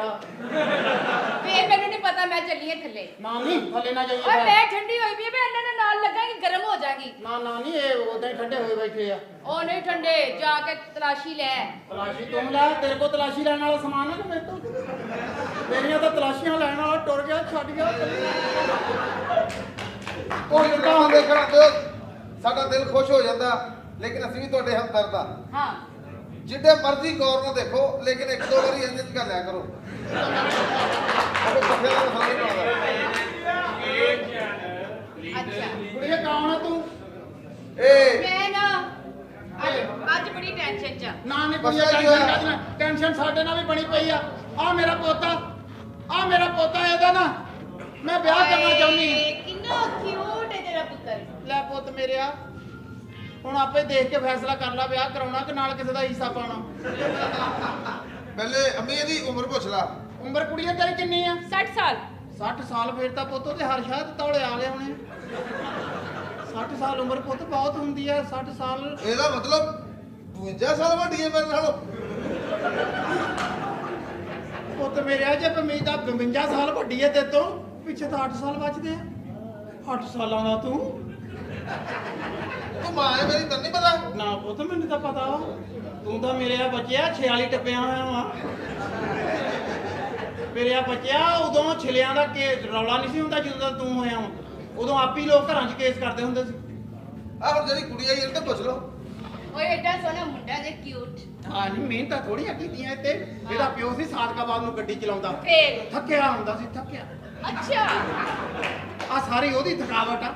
ਤੇਰਾ ਫੇਰ ਮੈਨੂੰ ਨਹੀਂ ਪਤਾ ਮੈਂ ਚੱਲੀਏ ਥੱਲੇ ਨਾ ਨਹੀਂ ਥੱਲੇ ਨਾ ਜਾਈਏ ਓਏ ਮੈਂ ਠੰਡੀ ਹੋਈ ਪਈ ਮੈਂ ਇਹਨਾਂ ਦੇ ਨਾਲ ਲੱਗਾਂਗੀ ਗਰਮ ਹੋ ਜਾਗੀ ਨਾ ਨਾ ਨਹੀਂ ਇਹ ਉਦਾਂ ਹੀ ਠੰਡੇ ਹੋਏ ਬੈਠੇ ਆ ਉਹ ਨਹੀਂ ਠੰਡੇ ਜਾ ਕੇ ਤਲਾਸ਼ੀ ਲੈ ਤਲਾਸ਼ੀ ਤੂੰ ਲੈ ਤੇਰੇ ਕੋਲ ਤਲਾਸ਼ੀ ਲੈਣ ਵਾਲਾ ਸਮਾਨ ਹੈ ਕਿ ਮੇਰੇ ਤੋਂ ਤੇਰੀਆਂ ਤਾਂ ਤਲਾਸ਼ੀਆਂ ਲੈਣ ਵਾਲਾ ਟੁਰ ਗਿਆ ਛੱਡ ਗਿਆ ਉਹ ਜਿੱਦਾਂ ਦੇਖਣਾ ਦਿਓ ਸਾਡਾ ਦਿਲ ਖੁਸ਼ ਹੋ ਜਾਂਦਾ ਲੇਕਿਨ ਅਸੀਂ ਵੀ ਤੁਹਾਡੇ ਹਮਦਰਦ ਆ ਹਾਂ ਜਿੱਡੇ ਮਰਜ਼ੀ ਗੌਰ ਨਾਲ ਦੇਖੋ ਲੇਕਿਨ ਇੱਕ ਦੋ ਵਾਰੀ ਇੰਜ ਕਰ ਲਿਆ ਕਰੋ ਉਹ ਪੱਖੇ ਦਾ ਮਸਲਾ ਨਹੀਂ ਬਣਦਾ ਅੱਛਾ ਕੁੜੀਏ ਕੌਣ ਆ ਤੂੰ ਏ ਮੈਂ ਨਾ ਅੱਜ ਬੜੀ ਟੈਨਸ਼ਨ ਚ ਆ। ਨਾ ਨਹੀਂ ਬਸ ਕੁੜੀਏ ਆਹੀ ਹੋਇਆ। ਟੈਨਸ਼ਨ ਸਾਡੇ ਨਾਲ ਵੀ ਬਣੀ ਪਈ ਆ ਮੇਰਾ ਪੋਤਾ ਇਹਦਾ ਨਾ ਮੈਂ ਵਿਆਹ ਕਰਨਾ ਚਾਹੁੰਦੀ ਓਏ, ਕਿੰਨਾ ਕਿਊਟ ਹੈ ਤੇਰਾ ਪੁੱਤਰ ਲੈ ਪੁੱਤ ਮੇਰਿਆ ਹੁਣ ਆਪੇ ਦੇਖ ਕੇ ਫੈਸਲਾ ਕਰ ਲੈ ਵਿਆਹ ਕਰਾਉਣਾ ਕਿ ਨਾਲ ਕਿਸੇ ਦਾ ਹਿੱਸਾ ਪਾਉਣਾ ਪਹਿਲੇ ਅੰਮੀ ਇਹਦੀ ਉਮਰ ਪੁੱਛ ਲਾ ਉਮਰ ਕੁੜੀਏ ਤੇਰੀ ਕਿੰਨੀ ਆ 60 ਸਾਲ 60 ਸਾਲ ਫਿਰ ਤਾਂ ਪੁੱਤ ਤੇ ਹਰ ਸ਼ਾਇਦ ਤੌਲੇ ਆ ਗਏ ਹੋਣੇ 60 ਸਾਲ ਉਮਰ ਪੁੱਤ ਬਹੁਤ ਹੁੰਦੀ ਆ 60 ਸਾਲ ਇਹਦਾ ਮਤਲਬ 52 ਸਾਲ ਵੱਡੀ ਹੈ ਮੇਰੇ ਨਾਲੋਂ ਪੁੱਤ ਮੇਰਿਆ ਜੇ ਪਮੀਦ ਦਾ 52 ਸਾਲ ਵੱਡੀ ਹੈ ਤੇ ਤੋਂ ਪਿੱਛੇ ਤਾਂ 8 ਸਾਲ ਬਚਦੇ ਆ 8 ਸਾਲਾਂ ਦਾ ਤੂੰ ਤੂੰ ਮਾਂ ਹੈ ਮੇਰੀ ਤੈਨੂੰ ਨਹੀਂ ਪਤਾ ਨਾ ਪੁੱਤ ਮੈਨੂੰ ਤਾਂ ਪਤਾ ਵਾ ਤੂੰ ਤਾਂ ਮੇਰੇ ਆ ਬੱਚਿਆ 46 ਟੱਪਿਆ ਹੋਇਆ ਵਾ ਮੇਰੇ ਆ ਬੱਚਿਆ ਉਦੋਂ ਛਿਲਿਆਂ ਦਾ ਰੌਲਾ ਨਹੀਂ ਸੀ ਹੁੰਦਾ ਜਦੋਂ ਦਾ ਤੂੰ ਹੋਇਆ ਵਾ ਉਦੋਂ ਆਪ ਹੀ ਲੋਕ ਘਰਾਂ 'ਚ ਕੇਸ ਕਰਦੇ ਹੁੰਦੇ ਸੀ ਆਹ ਹੁਣ ਜਿਹੜੀ ਕੁੜੀ ਆਈ ਇਹਨੂੰ ਤਾਂ ਪੁੱਛ ਲਓ ਓਏ ਐਡਾ ਸੋਹਣਾ ਮੁੰਡਾ ਜੇ ਕਿਊਟ ਹਾਂ ਨਹੀਂ ਮਿਹਨਤਾਂ ਥੋੜੀਆਂ ਕੀਤੀਆਂ ਇੱਥੇ ਇਹਦਾ ਪਿਓ ਸੀ ਸਾਦਕਾਬਾਦ ਨੂੰ ਗੱਡੀ ਚਲਾਉਂਦਾ ਫੇਰ ਥੱਕਿਆ ਹੁੰਦਾ ਸੀ ਥੱਕਿਆ ਅੱਛਾ ਆ ਸਾਰੀ ਉਹਦੀ ਥਕਾਵਟ ਆ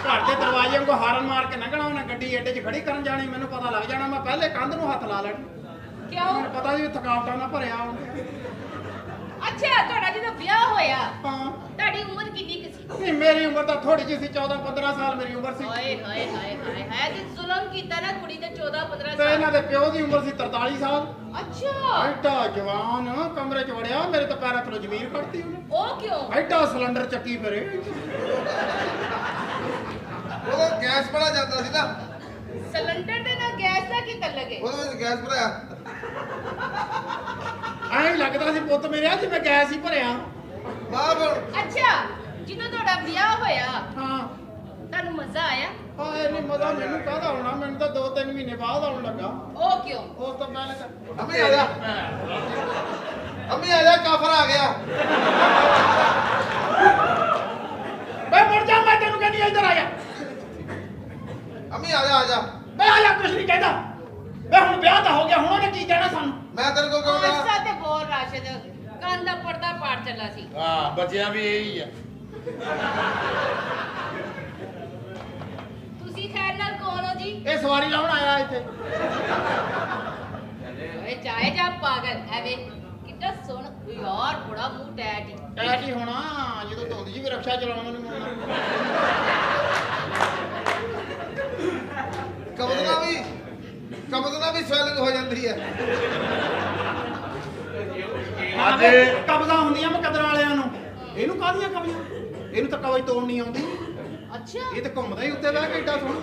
ਘਰ ਦੇ ਦਰਵਾਜ਼ੇ ਨੂੰ ਹਾਰਨ ਮਾਰ ਕੇ ਲੰਘਣਾ ਉਹਨੇ ਗੱਡੀ ਅੱਡੇ 'ਚ ਖੜੀ ਕਰਨ ਜਾਣੀ ਮੈਨੂੰ ਪਤਾ ਲੱਗ ਜਾਣਾ ਮੈਂ ਪਹਿਲੇ ਕੰਧ ਨੂੰ ਹੱਥ ਲਾ ਲੈਣਾ ਕਿਉਂ ਮੈਨੂੰ ਪਤਾ ਸੀ ਥਕਾਵਟਾਂ ਨਾਲ ਭਰਿਆ ਉਹਨੇ ਅੱਛਾ ਤੁਹਾਡਾ ਜਦੋਂ ਵਿਆਹ ਹੋਇਆ ਹਾਂ ਤੁਹਾਡੀ ਉਮਰ ਕਿੰਨੀ ਕੁ ਸੀ ਨਹੀਂ ਮੇਰੀ ਉਮਰ ਤਾਂ ਥੋੜੀ ਜਿਹੀ ਸੀ 14-15 ਸਾਲ ਮੇਰੀ ਉਮਰ ਸੀ ਹਾਏ ਹਾਏ ਹਾਏ ਹਾਏ ਹਾਏ ਤੇ ਜ਼ੁਲਮ ਕੀਤਾ ਨਾ ਕੁੜੀ ਤੇ 14-15 ਤੇ ਇਹਨਾਂ ਸਾਲ ਦੇ ਪਿਓ ਦੀ ਉਮਰ ਸੀ 43 ਸਾਲ ਅੱਛਾ ਐਡਾ ਜਵਾਨ ਕਮਰੇ 'ਚ ਵੜਿਆ ਮੇਰੇ ਤਾਂ ਪੈਰਾਂ ਥੱਲੋਂ ਜ਼ਮੀਨ ਕੱਢਤੀ ਉਹਨੇ ਉਹ ਕਿਉਂ ਐਡਾ ਸਿਲੰਡਰ ਚੱਕੀ ਫਿਰੇ ਉਹਦਾ ਗੈਸ ਬੜਾ ਜਾਂਦਾ ਸੀ ਨਾ ਸਿਲੰਡਰ ਦੇ ਨਾਲ ਗੈਸ ਦਾ ਕੀ ਤਲਕ ਹੈ ਉਹਦੇ ਵਿੱਚ ਗੈਸ ਭਰਾਇਆ ਐਂ ਲੱਗਦਾ ਸੀ ਪੁੱਤ ਮੇਰੇ ਜਿਵੇਂ ਗੈਸ ਹੀ ਭਰਿਆ ਵਾਹ ਬਣ ਅੱਛਾ ਜਦੋਂ ਤੁਹਾਡਾ ਵਿਆਹ ਹੋਇਆ ਹਾਂ ਤੁਹਾਨੂੰ ਮਜ਼ਾ ਆਇਆ ਹਾਏ ਨਹੀਂ ਮਜ਼ਾ ਮੈਨੂੰ ਕਾਹਦਾ ਆਉਣਾ ਮੈਨੂੰ ਤਾਂ 2-3 ਮਹੀਨੇ ਬਾਅਦ ਆਉਣ ਲੱਗਾ ਉਹ ਕਿਉਂ ਉਸ ਤੋਂ ਪਹਿਲੇ ਤਾਂ ਅੰਮੀ ਆ ਜਾ ਅੰਮੀ ਆ ਜਾ ਕਾਫਰ ਆ ਗਿਆ ਬੇ ਮੁੜ ਜਾ ਮੈਂ ਤੈਨੂੰ ਕਹਿੰਦੀ ਇੱਧਰ ਆ ਜਾ ਅੰਮੀ ਆ ਜਾ ਬੇ ਆ ਜਾ ਕੁਛ ਨਹੀਂ ਕਹਿੰਦਾ ਬੇ ਹੁਣ ਵਿਆਹ ਤਾਂ ਹੋ ਗਿਆ ਹੁਣ ਉਹਨੇ ਕੀ ਕਹਿਣਾ ਸਾਨੂੰ ਮੈਂ ਤੇਰੇ ਕੋਲ ਕਹੂੰਗਾ ਅਸਾ ਤੇ ਬੋਲ ਰਾਸ਼ਦ ਕੰਨ ਦਾ ਪਰਦਾ ਪਾੜ ਚੱਲਾ ਸੀ ਹਾਂ ਬੱਚਿਆਂ ਵੀ ਇਹੀ ਆ ਤੁਸੀਂ ਖੈਰ ਨਾਲ ਕੌਣ ਹੋ ਜੀ ਇਹ ਸਵਾਰੀ ਲਾਉਣ ਆਇਆ ਇੱਥੇ ਓਏ ਚਾਹੇ ਜਾ ਪਾਗਲ ਐਵੇਂ ਕਿੱਡਾ ਸੋਹਣਾ ਯਾਰ ਬੜਾ ਮੂੰਹ ਟੈਟ ਕਹਿ ਕੀ ਹੋਣਾ ਜਦੋਂ ਧੁੰਦ ਜੀ ਵੀ ਰਕਸ਼ਾ ਚਲਾਉਣ ਨੂੰ ਕਬਜ਼ ਨਾਲ ਵੀ ਸਵੈਲਿੰਗ ਹੋ ਜਾਂਦੀ ਹੈ ਅੱਜ ਕਬਜ਼ਾਂ ਹੁੰਦੀਆਂ ਮੁਕੱਦਰਾਂ ਵਾਲਿਆਂ ਨੂੰ ਇਹਨੂੰ ਕਾਹਦੀਆਂ ਕਬਜ਼ਾਂ ਇਹਨੂੰ ਤਾਂ ਕਬਜ਼ ਤੋੜ ਨਹੀਂ ਆਉਂਦੀ ਅੱਛਾ ਇਹ ਤਾਂ ਘੁੰਮਦਾ ਹੀ ਉੱਤੇ ਬਹਿ ਕੇ ਏਡਾ ਸੋਹਣਾ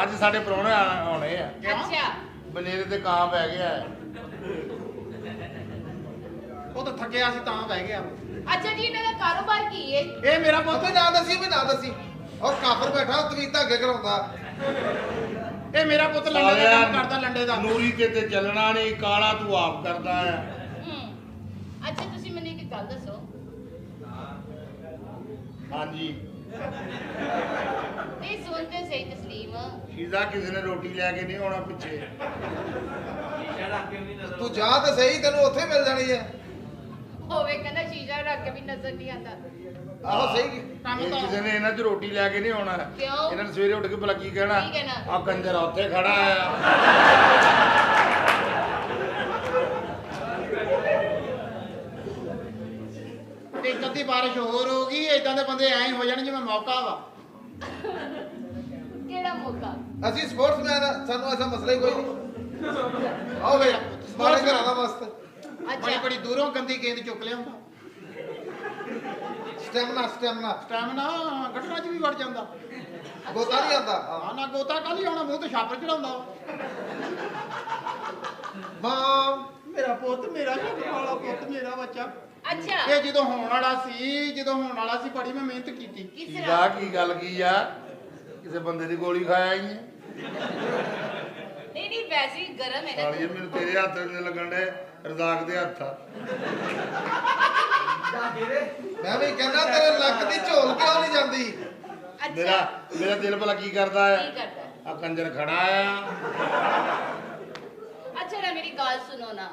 ਅੱਜ ਸਾਡੇ ਪ੍ਰਾਹੁਣੇ ਆਉਣੇ ਆ ਅੱਛਾ ਬਨੇਰੇ ਤੇ ਕਾਂ ਪੈ ਗਿਆ ਉਹ ਤਾਂ ਥੱਕਿਆ ਸੀ ਤਾਂ ਬਹਿ ਗਿਆ ਅੱਛਾ ਜੀ ਇਹਨਾਂ ਦਾ ਕਾਰੋਬਾਰ ਕੀ ਹੈ ਇਹ ਮੇਰਾ ਪੁੱਤ ਆਪੇ ਨਾ ਦੱਸੀ ਔਰ ਕਾਫਰ ਬੈਠਾ ਤਵੀਤ ਧਾਗੇ ਕਰਾਉਂਦਾ ਇਹ ਮੇਰਾ ਪੁੱਤ ਲੰਡੇ ਦਾ ਕੰਮ ਕਰਦਾ ਲੰਡੇ ਦਾ ਨੂਰੀ ਤੇ ਚੱਲਣਾ ਨਹੀਂ ਕਾਲਾ ਤੂੰ ਆਪ ਕਰਦਾ ਆ ਅੱਛਾ ਤੁਸੀਂ ਮੈਨੂੰ ਇੱਕ ਗੱਲ ਦੱਸੋ ਹਾਂਜੀ ਨਹੀਂ ਸੁਣਦੇ ਸਹੀ ਤਸਲੀਮ ਸ਼ੀਜ਼ਾ ਕਿਸੇ ਨੇ ਰੋਟੀ ਲੈ ਕੇ ਨਹੀਂ ਆਉਣਾ ਪਿੱਛੇ ਤੂੰ ਜਾ ਤੇ ਸਹੀ ਤੈਨੂੰ ਉੱਥੇ ਮਿਲ ਜਾਣੀ ਹੈ ਹੋਵੇ ਕਹਿੰਦਾ ਸ਼ੀਸ਼ਾ ਰੱਖ ਕੇ ਵੀ ਨਜ਼ਰ ਨਹੀਂ ਆਉਂਦਾ ਆਹੋ ਸਹੀ ਕੰਮ ਇਹ ਤਾਂ ਕਿਸੇ ਨੇ ਇਹਨਾਂ 'ਚ ਰੋਟੀ ਲੈ ਕੇ ਨਹੀਂ ਆਉਣਾ ਕਿਉਂ? ਇਹਨਾਂ ਨੇ ਸਵੇਰੇ ਉੱਠ ਕੇ ਭਲਾ ਕੀ ਕਹਿਣਾ ਕੀ ਕਹਿਣਾ? ਆ ਕੰਜਰ ਉੱਥੇ ਖੜਾ ਆ ਤੇ ਕਦੀ ਬਾਰਿਸ਼ ਹੋਰ ਹੋ ਗਈ ਇਦਾਂ ਦੇ ਬੰਦੇ ਐਂ ਹੋ ਜਾਣ ਜਿਵੇਂ ਮੌਕਾ ਵਾ ਕਿਹੜਾ ਮੌਕਾ ਅਸੀਂ ਸਪੋਰਟਸਮੈਨ ਆ ਸਾਨੂੰ ਐਸਾ ਮਸਲਾ ਹੀ ਕੋਈ ਨਹੀਂ ਆਓ ਵੇ ਮਾਰੇ ਘਰਾਂ ਦਾ ਮਸਤ ਬੜੀ ਅੱਛਾ ਬੜੀ ਦੂਰੋਂ ਗੰਦੀ ਗੇਂਦ ਚੁੱਕ ਲਿਆਉਂਦਾ ਸਟੈਮਨਾ ਸਟੈਮਿਨਾ ਗੱਟਰਾਂ 'ਚ ਵੀ ਵੜ ਜਾਂਦਾ ਗੋਤਾ ਨਹੀਂ ਆਉਂਦਾ ਆ ਨਾ ਗੋਤਾ ਕੱਲ ਹੀ ਆਉਣਾ, ਮੂੰਹ ਤੇ ਛਾਪਰ ਚੜਾਉਂਦਾ। ਮਾਂ ਮੇਰਾ ਪੁੱਤ, ਮੇਰਾ ਛੋਟਾ ਵਾਲਾ ਪੁੱਤ, ਮੇਰਾ ਬੱਚਾ। ਅੱਛਾ ਇਹ ਜਦੋਂ ਹੋਣ ਵਾਲਾ ਸੀ ਬੜੀ ਮੈਂ ਮਿਹਨਤ ਕੀਤੀ। ਕਿਸ ਕੀ ਤਰ੍ਹਾਂ? ਕੀ ਗੱਲ ਕੀ ਆ? ਕਿਸੇ ਬੰਦੇ ਦੀ ਗੋਲੀ ਖਾਇਆ ਹੀ ਹੈ? ਨਹੀਂ ਵੈਸੇ ਹੀ ਗਰਮ ਹੈ ਨਾ। ਸਾਲੀ ਮੈਨੂੰ ਤੇਰੇ ਹੱਥ ਦੇ ਲੱਗਣ ਡੇ, ਰਜ਼ਾਕ ਦੇ ਹੱਥ ਆ। ਮੈਂ ਵੀ ਕਹਿੰਦਾ ਤੇਰੇ ਲੱਕ ਦੀ ਝੋਲ ਕਿਉਂ ਨਹੀਂ ਜਾਂਦੀ? ਮੇਰਾ ਦਿਲ ਭਲਾ ਕੀ ਕਰਦਾ ਕੀ ਹੈ? ਕਰਦਾ? ਆ ਕੰਜਰ ਖੜਾ ਆ। ਅੱਛਾ ਨਾ ਮੇਰੀ ਗੱਲ ਸੁਣੋ ਨਾ।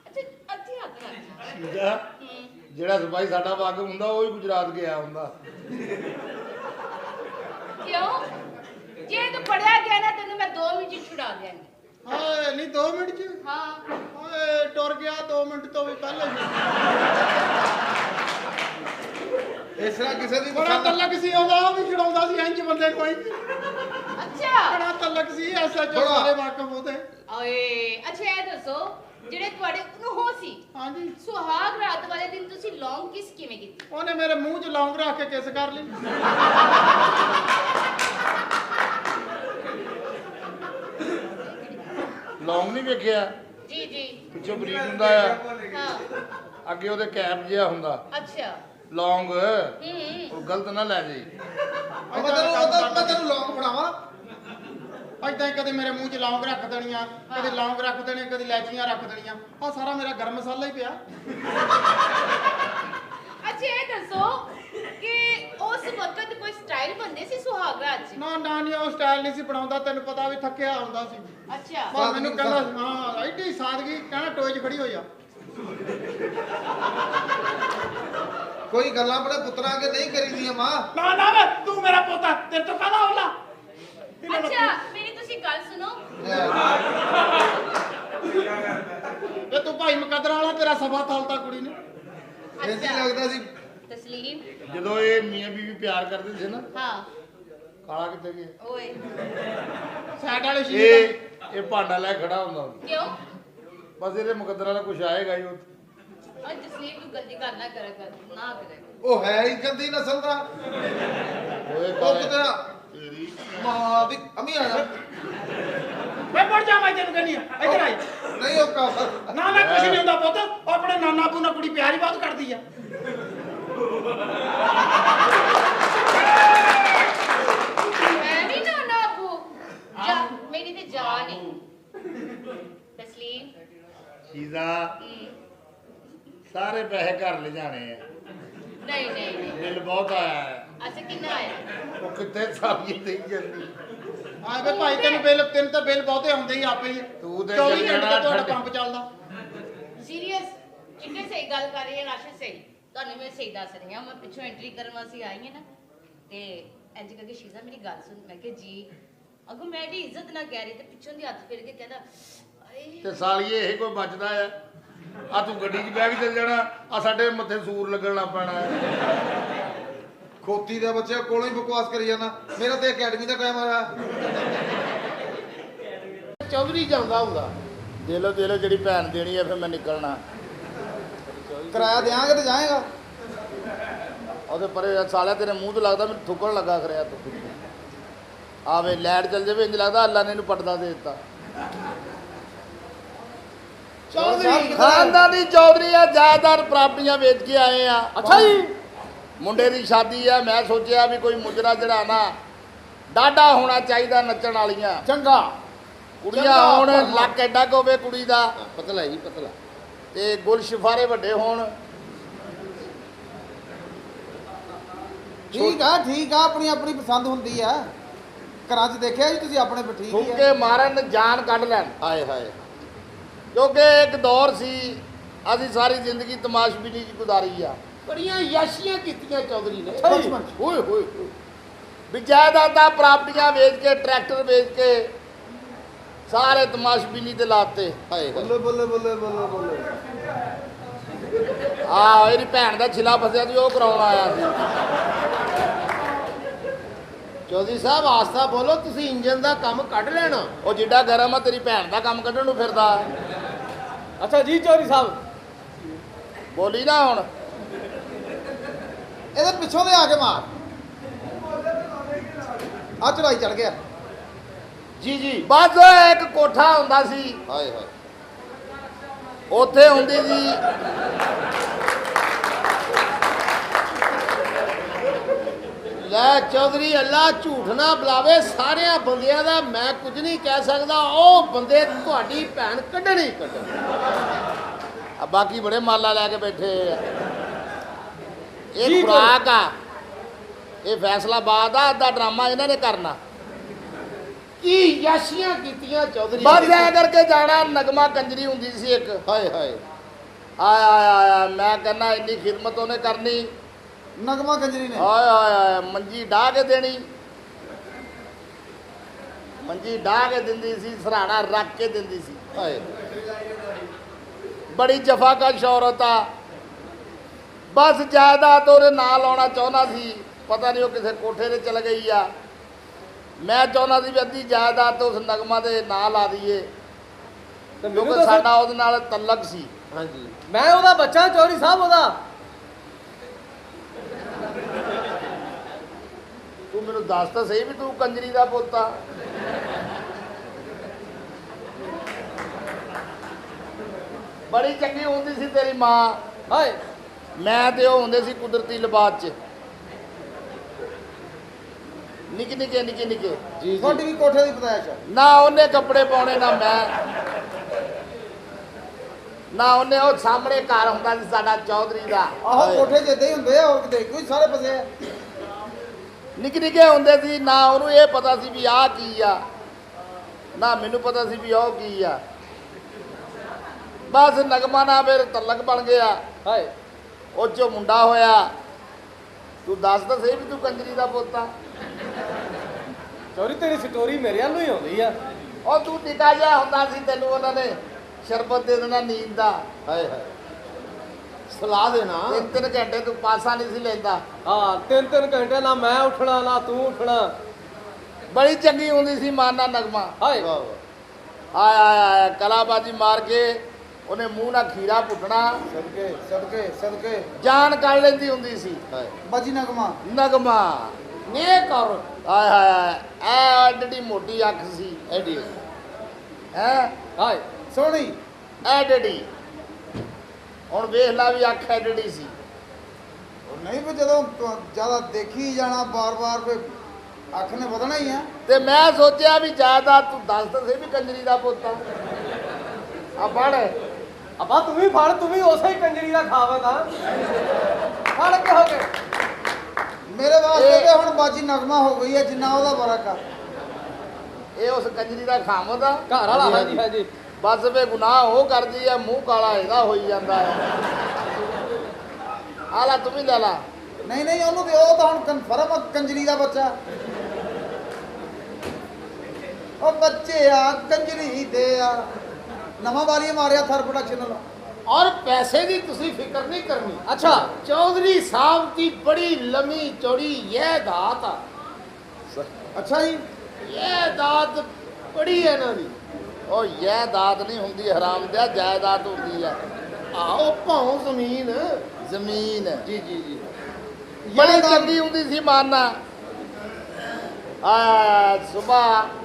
ਅੱਛਾ ਅੱਧੀ ਹੱਥ ਰੱਖ। ਠੀਕ ਆ? ਜਿਹੜਾ ਸਿਪਾਹੀ ਸਾਡਾ ਵਾਕਫ ਹੁੰਦਾ ਉਹ ਹੀ ਗੁਜਰਾਤ ਗਿਆ ਹੁੰਦਾ। ਕਿਉਂ? ਜੇ ਤੂੰ ਪੜਿਆ ਗਿਆ ਨਾ ਤੈਨੂੰ ਮੈਂ 2 ਮਿੰਟ ਚ ਛੁਡਾ ਦਿਆਂਗੀ। ਹਾਏ ਨਹੀਂ 2 ਮਿੰਟ ਚ? ਹਾਂ ਹਾਏ ਟੁਰ ਗਿਆ 2 ਮਿੰਟ ਤੋਂ ਵੀ ਪਹਿਲਾਂ ਹੀ। ਇਸ ਤਰ੍ਹਾਂ ਕਿਸੇ ਦੀ ਬੜਾ ਤਲਕ ਸੀ ਆਉਂਦਾ, ਉਹ ਵੀ ਛਡਾਉਂਦਾ ਸੀ ਇੰਜ ਬੰਦੇ ਨੂੰ ਇੰਜ। ਅੱਛਾ ਬੜਾ ਤਲਕ ਸੀ, ਐਸਐਚਓ ਬੜਾ। ਸਾਰੇ ਵਾਕਫ ਉਹਦੇ। ਓਏ ਅੱਛਾ ਇਹ ਦੱਸੋ ਜਿਹੜੇ ਤੁਹਾਡੇ ਨੂੰ ਹੋ ਸੀ ਹਾਂਜੀ, ਸੁਹਾਗ ਰਾਤ ਵਾਲੇ ਦਿਨ ਤੁਸੀਂ ਲੌਂਗ ਕਿਸ ਕਿਵੇਂ ਕੀਤੀ? ਉਹਨੇ ਮੇਰੇ ਮੂੰਹ 'ਚ ਲੌਂਗ ਰੱਖ ਕੇ ਕਿਸ ਕਰ ਲਈ। ਲੌਂਗ ਨਹੀਂ ਵੇਖਿਆ? ਜੀ ਜੀ ਪਿੱਛੋਂ ਬਰੀਕ ਹੁੰਦਾ ਆ, ਹਾਂ ਅੱਗੇ ਉਹਦੇ ਕੈਪ ਜਿਹਾ ਹੁੰਦਾ। ਅੱਛਾ ਲੌਂਗ ਹੂੰ ਉਹ ਗਲਤ ਨਾ ਲੈ ਜਾਈ। ਮੈਂ ਤੈਨੂੰ ਲੌਂਗ ਫੜਾਵਾਂ। ਏਦਾਂ ਹੀ ਕਦੇ ਮੇਰੇ ਮੂੰਹ 'ਚ ਲੌਂਗ ਰੱਖ ਦੇਣੀਆਂ, ਕਦੇ ਲੌਂਗ ਰੱਖ ਦੇਣੇ, ਕਦੇ ਇਲਾਇਚੀਆਂ ਰੱਖ ਦੇਣੀਆਂ। ਆਹ ਸਾਰਾ ਮੇਰਾ ਗਰਮ ਮਸਾਲਾ ਹੀ ਪਿਆ। ਅੱਛਾ ਇਹ ਦੱਸੋ ਕਿ ਉਸ ਵਕਤ ਕੋਈ ਸਟਾਈਲ ਬੰਦੇ ਸੀ ਸੁਹਾਗ ਰਾਤ 'ਚ? ਨਾ ਨਾ ਨਹੀਂ, ਉਹ ਸਟਾਈਲ ਨਹੀਂ ਸੀ ਬਣਾਉਂਦਾ, ਤੈਨੂੰ ਪਤਾ ਵੀ ਥੱਕਿਆ ਆਉਂਦਾ ਸੀ। ਅੱਛਾ ਬਸ ਮੈਨੂੰ ਕਹਿੰਦਾ ਹਾਂ ਐਡੀ ਸਾਦਗੀ, ਕਹਿਣਾ ਟੋਏ 'ਚ ਖੜੀ ਹੋ ਜਾ। ਕੋਈ ਗੱਲਾਂ ਆਪਣੇ ਪੁੱਤਰਾਂ ਅੱਗੇ ਨਹੀਂ ਕਰੀਦੀਆਂ ਮਾਂ। ਨਾ ਨਾ ਤੂੰ ਮੇਰਾ ਪੋਤਾ, ਤੇਰੇ ਤੋਂ ਕਾਹਦਾ ਹੋਲਾ। ਅੱਛਾ ਮੇਰੀ ਤੁਸੀਂ ਗੱਲ ਸੁਣੋ। ਇਹ ਤੂੰ ਭਾਈ ਮੁਕੱਦਰ ਵਾਲਾ, ਤੇਰਾ ਸਭਾ ਥਾਲਤਾ ਕੁੜੀ ਨੇ। ਇੰਜ ਹੀ ਲੱਗਦਾ ਸੀ। ਤਸਲੀਮ ਜਦੋਂ ਇਹ ਮੀਆਂ ਬੀਵੀ ਪਿਆਰ ਕਰਦੇ ਸੀ ਨਾ, ਹਾਂ ਕਾਲਾ ਕਿੱਥੇ ਗਿਆ? ਓਏ ਸਾਈਡ ਵਾਲੇ ਸ਼ੀਸ਼ੇ ਇਹ ਭਾਂਡਾ ਲੈ ਖੜਾ ਹੁੰਦਾ। ਕਿਉਂ? ਬਸ ਇਹਦੇ ਮੁਕੱਦਰਾਂ ਦਾ ਕੁਛ ਆਏਗਾ ਹੀ ਉੱਥੇ। ਅੱਜ ਤਸਲੀਮ ਤੂੰ ਗਲਤੀ ਕਰ ਨਾ ਕਰਿਆ ਕਰ, ਨਾ ਕਰਿਆ ਕਰ। ਉਹ ਹੈ ਹੀ ਗੰਦੀ ਨਸਲ ਦਾ। ਓਏ ਉਹ ਤੇਰਾ ਤੇਰੀ ਮਾਂ ਦੀ ਅਮੀ ਆਇਆ। ਵੇ ਮੁੜ ਜਾ, ਮੈਂ ਤੈਨੂੰ ਕਹਿੰਦੀ ਆ ਇੱਧਰ ਆਈ। ਨਹੀਂ ਉਹ ਕਾਫਰ। ਨਾ ਨਾ ਕੁਛ ਨਹੀਂ ਹੁੰਦਾ ਪੁੱਤ, ਉਹ ਆਪਣੇ ਨਾਨਾ ਬੂ ਨਾਲ ਕੁੜੀ ਪਿਆਰ ਹੀ ਬਹੁਤ ਕਰਦੀ ਆ। ਮੈਂ ਨਹੀਂ ਨਾ ਅਬੂ ਜਾ, ਮੇਰੀ ਤੇ ਜਾਨ ਹੈ। ਤਸਲੀਮ ਸ਼ੀਜ਼ਾ ਸਾਰੇ ਪੈਸੇ ਘਰ ਲੈ ਜਾਣੇ ਆ। ਨਹੀਂ ਨਹੀਂ ਨਹੀਂ ਬਿੱਲ ਬਹੁਤ ਆਇਆ ਹੈ। ਅੱਛਾ ਕਿੰਨਾ ਆਇਆ? ਉਹ ਕਿੱਥੇ ਸਾਲੀ ਦੇਈ ਜਾਂਦੀ। ਆ ਵੇ ਭਾਈ ਤੈਨੂੰ ਤਾਂ ਬਿੱਲ ਬਹੁਤੇ ਆਉਂਦੇ ਹੀ ਆਪੇ ਹੀ। ਤੂੰ ਤੇ 24 ਚੱਲ ਘੰਟੇ ਜਾਣਾ ਤੁਹਾਡਾ ਠੰਡੇ। ਪੰਪ ਚੱਲਦਾ। ਸੀਰੀਅਸ ਕਿੰਨੇ ਸਹੀ ਗੱਲ ਕਰ ਰਹੀ ਹੈ ਰਾਸ਼ਦ ਸਹੀ। ਤੁਹਾਨੂੰ ਮੈਂ ਸਹੀ ਦੱਸ ਰਹੀ ਹਾਂ, ਮੈਂ ਪਿੱਛੋਂ ਐਂਟਰੀ ਕਰਨ ਵਾਸਤੇ ਆਈ ਹਾਂ ਨਾ ਤੇ ਇੰਜ ਕਰਕੇ ਸ਼ੀਜ਼ਾ ਮੇਰੀ ਗੱਲ ਸੁਣ। ਮੈਂ ਕਿਹਾ ਜੀ ਅਗੋ ਮੈਂ ਇਹਦੀ ਇੱਜ਼ਤ ਨਾ ਕਹਿ ਰਹੀ ਤੇ ਪਿੱਛੋਂ ਦੀ ਹੱਥ ਫੇਰ ਕੇ ਕਹਿੰਦਾ ਆਏ ਤੇ ਸਾਲੀਏ ਇਹ ਕੋਈ ਬਚਦਾ ਆ? ਆ ਤੂੰ ਗੱਡੀ 'ਚ ਬਹਿ ਕੇ ਚੱਲ ਜਾਣਾ, ਆ ਸਾਡੇ ਮੱਥੇ ਸੂਰ ਲੱਗਣ ਲੱਗ ਪੈਣਾ ਹੈ। ਖੋਤੀ ਦੇ ਬੱਚੇ ਕੋਲੋਂ ਹੀ ਬਕਵਾਸ ਕਰੀ ਜਾਂਦਾ। ਮੇਰਾ ਤੇ ਅਕੈਡਮੀ ਦਾ ਟਾਈਮ ਆਇਆ। ਚੌਧਰੀ ਜਾਂਦਾ ਹੁੰਦਾ। ਦੇ ਲੋ ਜਿਹੜੀ ਭੈਣ ਦੇਣੀ ਹੈ, ਫਿਰ ਮੈਂ ਨਿਕਲਣਾ। ਕਿਰਾਇਆ ਦੇਾਂਗੇ ਤੇ ਜਾਏਗਾ। ਉਹਦੇ ਪਰੇ ਸਾਲਿਆ ਤੇਰੇ ਮੂੰਹ ਤੋਂ ਲੱਗਦਾ ਮੈਨੂੰ ਥੁੱਕਣ ਲੱਗਾ ਖਰਿਆ ਤੂੰ। ਆਵੇ ਲੈਟ ਚੱਲ ਜਾਵੇ, ਇੰਜ ਲੱਗਦਾ ਅੱਲਾ ਨੇ ਇਹਨੂੰ ਪਟਦਾ ਦੇ ਦਿੱਤਾ। ਚੌਧਰੀ ਖਾਨਦਾਨੀ ਚੌਧਰੀ ਆ, ਜਾਇਦਾਦ ਪ੍ਰਾਪਤੀਆਂ ਵੇਚ ਕੇ ਆਏ ਆ। ਅੱਛਾ ਜੀ। ਮੁੰਡੇ ਦੀ ਸ਼ਾਦੀ ਆ, ਮੈਂ ਸੋਚਿਆ ਵੀ ਕੋਈ ਮੁਜਰਾ ਜਿਹੜਾ ਨਾ ਡਾਢਾ ਹੋਣਾ ਚਾਹੀਦਾ ਨੱਚਣ ਵਾਲੀਆਂ। ਚੰਗਾ ਕੁੜੀਆਂ ਹੋਣ, ਲੱਕ ਐਡਾ ਕੁ ਹੋਵੇ ਕੁੜੀ ਦਾ, ਪਤਲਾ ਜੀ ਪਤਲਾ, ਤੇ ਗੁਲ ਸ਼ਿਫਾਰੇ ਵੱਡੇ ਹੋਣ। ਠੀਕ ਆ ਆਪਣੀ ਆਪਣੀ ਪਸੰਦ ਹੁੰਦੀ ਆ। ਘਰਾਂ 'ਚ ਦੇਖਿਆ ਜੀ ਤੁਸੀਂ ਆਪਣੇ ਪਰ ਠੀਕ ਹੀ ਫੂਕੇ ਮਾਰਨ, ਜਾਨ ਕੱਢ ਲੈਣ। ਹਾਏ ਹਾਏ। ਕਿਉਂਕਿ ਇੱਕ ਦੌਰ ਸੀ, ਅਸੀਂ ਸਾਰੀ ਜ਼ਿੰਦਗੀ ਤਮਾਸ਼ਬੀਨੀ 'ਚ ਗੁਜ਼ਾਰੀ ਆ। ਬੜੀਆਂ ਯਾਸ਼ੀਆਂ ਕੀਤੀਆਂ ਚੌਧਰੀ ਨੇ। ਬਚਪਨ ਓਏ ਹੋਏ ਵੀ ਜਾਇਦਾਦਾਂ ਪ੍ਰਾਪਤੀਆਂ ਵੇਚ ਕੇ, ਟਰੈਕਟਰ ਵੇਚ ਕੇ ਸਾਰੇ ਤਮਾਸ਼ਬੀਨੀ ਤੇ ਲਾਤੇ। ਹਾਏ ਬੱਲੇ ਬੱਲੇ ਬੱਲੇ ਬੱਲੇ ਬੱਲੇ। ਆ ਇਹਦੀ ਭੈਣ ਦਾ ਛਿਲਾ ਫਸਿਆ ਸੀ, ਉਹ ਕਰਾਉਣ ਆਇਆ ਸੀ। ਚੌਧਰੀ ਸਾਹਿਬ ਆਸਤਾ ਬੋਲੋ, ਤੁਸੀਂ ਇੰਜਨ ਦਾ ਕੰਮ ਕੱਢ ਲੈਣਾ। ਉਹ ਜਿੱਡਾ ਗਰਮ ਆ, ਤੇਰੀ ਭੈਣ ਦਾ ਕੰਮ ਕੱਢਣ ਨੂੰ ਫਿਰਦਾ। ਅੱਛਾ ਜੀ ਚੌਧਰੀ ਸਾਹਿਬ। ਬੋਲੀ ਨਾ ਹੁਣ। ਇਹਦੇ ਪਿੱਛੋਂ ਦੇ ਆ ਕੇ ਮਾਰ। ਆ ਚੜਾਈ ਚੜ ਗਿਆ। ਜੀ ਜੀ ਬਸ ਇੱਕ ਕੋਠਾ ਹੁੰਦਾ ਸੀ, ਹਾਏ ਹਾਏ ਉੱਥੇ ਹੁੰਦੀ ਸੀ ਲੈ ਚੌਧਰੀ ਅੱਲਾ ਝੂਠ ਨਾ ਬੁਲਾਵੇ, ਸਾਰਿਆਂ ਬੰਦਿਆਂ ਦਾ ਮੈਂ ਕੁਝ ਨਹੀਂ ਕਹਿ ਸਕਦਾ, ਉਹ ਬੰਦੇ ਤੁਹਾਡੀ ਭੈਣ ਕੱਢਣੀ ਕੱਢਣ। ਆ ਬਾਕੀ ਬੜੇ ਮਾਲਾ ਲੈ ਕੇ ਬੈਠੇ ਆ। ਇਹ ਜੀ ਖੁਰਾਕ ਆ, ਇਹ ਫੈਸਲਾਬਾਦ ਆ ਦਾ ਡਰਾਮਾ ਇਹਨਾਂ ਨੇ ਕਰਨਾ। ਕੀ ਯਾਸ਼ੀਆਂ ਕੀਤੀਆਂ ਚੌਧਰੀ? ਬਸ ਐ ਕਰਕੇ ਜਾਣਾ। ਨਗਮਾ ਕੰਜਰੀ ਹੁੰਦੀ ਸੀ ਇੱਕ, ਹਾਏ ਹਾਏ ਆਇਆ ਆਇਆ ਆਇਆ, ਮੈਂ ਕਹਿੰਦਾ ਇੰਨੀ ਖਿਦਮਤ ਉਹਨੇ ਕਰਨੀ। ਨਗਮਾ ਕੰਜਰੀ ਨੇ ਆਇਆ ਆਇਆ, ਮੰਜੀ ਢਾਹ ਕੇ ਦੇਣੀ, ਮੰਜੀ ਢਾਹ ਕੇ ਦਿੰਦੀ ਸੀ, ਸਰਾਣਾ ਰੱਖ ਕੇ ਦਿੰਦੀ ਸੀ। ਹਾਏ ਬੜੀ ਜਫਾਕਸ਼ ਔਰਤ ਆ। ਬਸ ਜਾਇਦਾਦ ਉਹਦੇ ਨਾਂ ਲਾਉਣਾ ਚਾਹੁੰਦਾ ਸੀ, ਪਤਾ ਨਹੀਂ ਉਹ ਕਿਸੇ ਕੋਠੇ ਤੇ ਚਲ ਗਈ ਆ। ਮੈਂ ਚਾਹੁੰਦਾ ਸੀ ਵੀ ਅੱਧੀ ਜਾਇਦਾਦ ਉਸ ਨਗਮਾ ਦੇ ਨਾਂ ਲਾ ਦਈਏ, ਕਿਉਂਕਿ ਸਾਡਾ ਉਹਦੇ ਨਾਲ ਤਲਕ ਸੀ। ਹਾਂਜੀ ਮੈਂ ਉਹਦਾ ਬੱਚਾ ਚੌਧਰੀ ਸਾਹਿਬ ਉਹਦਾ। ਤੂੰ ਮੈਨੂੰ ਦੱਸ ਤਾਂ ਸਹੀ ਵੀ ਤੂੰ ਕੰਜਰੀ ਦਾ ਪੁੱਤ ਆ। ਬੜੀ ਚੰਗੀ ਹੁੰਦੀ ਸੀ ਤੇਰੀ ਮਾਂ। ਹਾਏ ਮੈਂ ਤੇ ਉਹ ਹੁੰਦੇ ਸੀ ਕੁਦਰਤੀ ਲਿਬਾਸ 'ਚ, ਨਿੱਕੇ ਨਿੱਕੇ ਨਿੱਕੇ ਨਿੱਕੇ। ਜੀ ਤੁਹਾਡੀ ਵੀ ਕੋਠੇ ਦੀ ਪਤਾਇਸ਼ ਆ। ਨਾ ਉਹਨੇ ਕੱਪੜੇ ਪਾਉਣੇ ਨਾ ਮੈਂ, ਨਾ ਉਹਨੇ। ਉਹ ਸਾਹਮਣੇ ਘਰ ਹੁੰਦਾ ਸੀ ਸਾਡਾ ਚੌਧਰੀ ਦਾ, ਆਹੋ ਕੋਠੇ ਜਿੱਦਾਂ ਹੀ ਹੁੰਦੇ ਆ, ਹੋਰ ਕਿਤੇ ਕੋਈ ਸਾਰੇ ਪਾਸੇ ਆ। ਨਿੱਕੇ ਨਿੱਕੇ ਹੁੰਦੇ ਸੀ। ਨਾ ਉਹਨੂੰ ਇਹ ਪਤਾ ਸੀ ਵੀ ਆਹ ਕੀ ਆ, ਨਾ ਮੈਨੂੰ ਪਤਾ ਸੀ ਵੀ ਉਹ ਕੀ ਆ। ਬਸ ਨਗਮਾ ਨਾਲ ਫਿਰ ਤਲਕ ਬਣ ਗਿਆ, ਹਾਏ ਉਹ 'ਚੋਂ ਮੁੰਡਾ ਹੋਇਆ। ਤੂੰ ਦੱਸ ਤਾਂ ਸਹੀ ਵੀ ਤੂੰ ਕੰਜਰੀ ਦਾ ਪੁੱਤ ਆ। ਚੌਧਰੀ ਤੇਰੀ ਸਟੋਰੀ ਮੇਰੇ ਵੱਲੋਂ ਹੀ ਆਉਂਦੀ ਆ। ਉਹ ਤੂੰ ਨਿੱਕਾ ਜਿਹਾ ਹੁੰਦਾ ਸੀ, ਤੈਨੂੰ ਉਹਨਾਂ ਨੇ ਸ਼ਰਬਤ ਦੇ ਦੇਣਾ ਨੀਂਦ ਦਾ, ਹਾਏ ਹਾਏ ਸਲਾਹ ਦੇਣਾ। 3-3 ਘੰਟੇ ਤੂੰ ਪਾਸਾ ਨਹੀਂ ਸੀ ਲੈਂਦਾ। ਹਾਂ 3-3 ਘੰਟੇ ਨਾ ਮੈਂ ਉੱਠਣਾ ਨਾ ਤੂੰ ਉੱਠਣਾ। ਬੜੀ ਚੰਗੀ ਹੁੰਦੀ ਸੀ ਮਾਨਾ ਨਗਮਾ। ਹਾਏ ਵਾਹ ਵਾਹ ਆਇਆ ਆਇਆ ਆਇਆ, ਕਲਾਬਾਜੀ ਮਾਰ ਕੇ ਉਹਨੇ ਮੂੰਹ ਨਾਲ ਖੀਰਾ ਪੁੱਟਣਾ, ਸਦਕੇ ਸਦਕੇ ਸਦਕੇ ਜਾਨ ਕੱਢ ਲੈਂਦੀ ਹੁੰਦੀ ਸੀ ਹਾਏ ਬਾਜੀ ਨਗਮਾ ਨਗਮਾ। ਨੇਕ ਔਰ ਆਏ ਹਾਏ ਹਾਏ, ਐ ਐਡੀ ਮੋਟੀ ਅੱਖ ਸੀ, ਐਡੀ ਹੈ ਹਾਏ ਸੋਹਣੀ। ਐਡੀ। ਹੁਣ ਵੇਖ ਲਾ ਵੀ ਅੱਖ ਐਡੀ ਸੀ। ਉਹ ਨਹੀਂ ਵੀ ਜਦੋਂ ਜਿਆਦਾ ਦੇਖੀ ਜਾਣਾ ਬਾਰ-ਬਾਰ ਕੋਈ ਅੱਖ ਨੇ ਵਧਣਾ ਹੀ ਆ। ਤੇ ਮੈਂ ਸੋਚਿਆ ਵੀ ਜਾਇਦਾਦ ਤੂੰ ਦੱਸ ਤਾਂ ਸਹੀ ਵੀ ਕੰਜਰੀ ਦਾ ਪੁੱਤ ਆ। ਆ ਪੜ ਅੱਬਾ ਤੂੰ ਵੀ ਫੜ, ਤੂੰ ਵੀ ਉਸੇ ਹੀ ਕੰਜਰੀ ਦਾ ਖਾਵਤ ਆ। ਫੜ ਕੇ ਹੋ ਕੇ ਮੇਰੇ ਵਾਸਤੇ ਤੇ ਹੁਣ ਬਾਜੀ ਨਗਮਾ ਹੋ ਗਈ ਹੈ, ਜਿੰਨਾ ਉਹਦਾ ਫਰਕ ਆ। ਇਹ ਉਸ ਕੰਜਰੀ ਦਾ ਖਾਮਦ ਆ। ਘਰ ਵਾਲਾ। ਹਾਂਜੀ ਹਾਂਜੀ ਬਸ ਵੇ ਗੁਨਾਹ ਉਹ ਕਰਦੀ ਆ, ਮੂੰਹ ਕਾਲਾ ਇਹਦਾ ਹੋਈ ਜਾਂਦਾ ਹੈ। ਆ ਲੈ ਤੂੰ ਵੀ ਲੈ ਲਾ। ਨਹੀਂ ਨਹੀਂ ਉਹਨੂੰ ਤੇ ਉਹ ਤਾਂ ਹੁਣ ਕਨਫਰਮ ਆ ਕੰਜਰੀ ਦਾ ਬੱਚਾ। ਉਹ ਬੱਚੇ ਆ ਕੰਜਰੀ ਦੇ ਆ। ਨਵਾਂ ਵਾਲੀ ਮਾਰਿਆ ਥਰ ਪ੍ਰੋਡਕਸ਼ਨ ਨਾਲ। ਔਰ ਪੈਸੇ ਦੀ ਤੁਸੀਂ ਫਿਕਰ ਨਹੀਂ ਕਰਨੀ। ਅੱਛਾ ਚੌਧਰੀ ਸਾਹਿਬ ਦੀ ਬੜੀ ਲੰਮੀ ਚੌੜੀ ਇਹ ਦਾਤ ਆ। ਅੱਛਾ ਜੀ ਇਹ ਦਾਤ ਬੜੀ ਹੈ ਇਹਨਾਂ ਦੀ। ਉਹ ਜਾਇਦਾਦ ਨਹੀਂ ਹੁੰਦੀ ਹਰਾਮ ਦਿਆ, ਜਾਇਦਾਦ ਹੁੰਦੀ ਆ ਆਓ ਭਾਉ ਜ਼ਮੀਨ। ਜ਼ਮੀਨ। ਜੀ ਜੀ ਜੀ ਬੜੀ ਜਾਇਦਾਦ- ਚੰਗੀ ਹੁੰਦੀ ਸੀ ਮਾਨਾ। ਆ ਸਵੇਰ